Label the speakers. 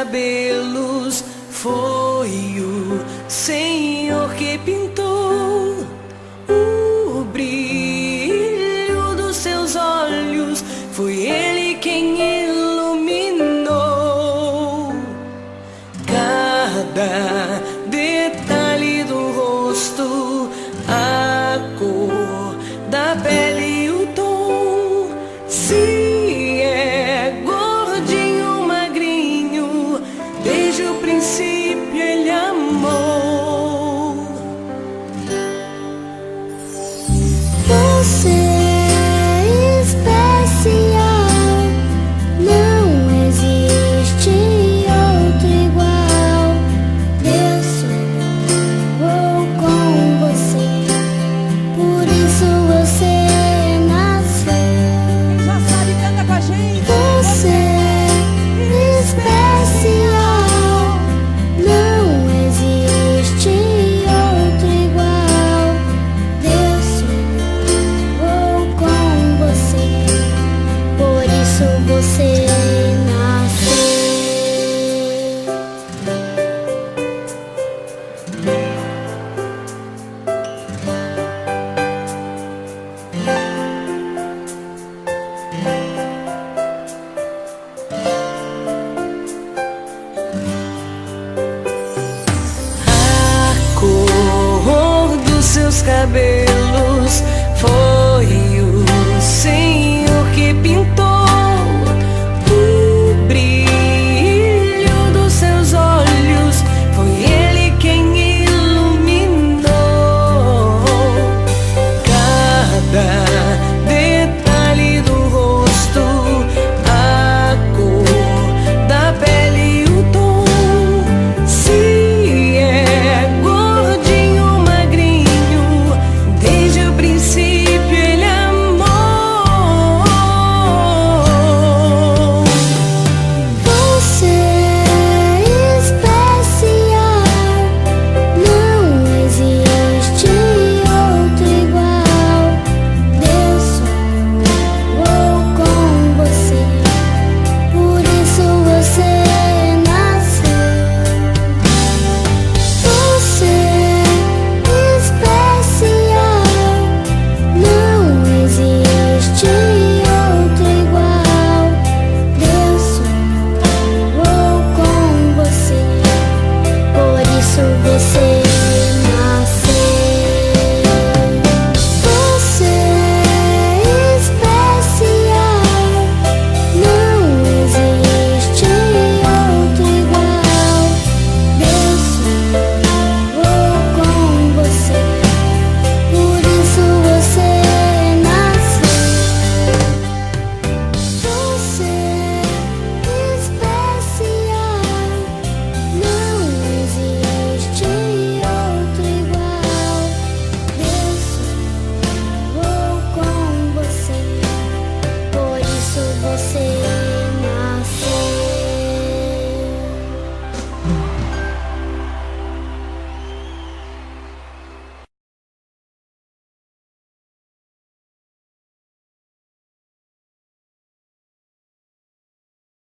Speaker 1: cabelos, foi o Senhor que pintou o brilho dos seus olhos, foi Ele quem iluminou cada detalhe do rosto, a cor da pele e o tom. Se é gordinho, magrinho, desde o princípio Ele amou.
Speaker 2: Você é especial, não existe outro igual. Deus sonhou com você, por isso você nasceu.
Speaker 3: Já sabe, canta com a gente.
Speaker 2: Você é especial, não existe outro igual. Deus sonhou com você, por isso você nasceu.
Speaker 1: A cor dos seus cabelos,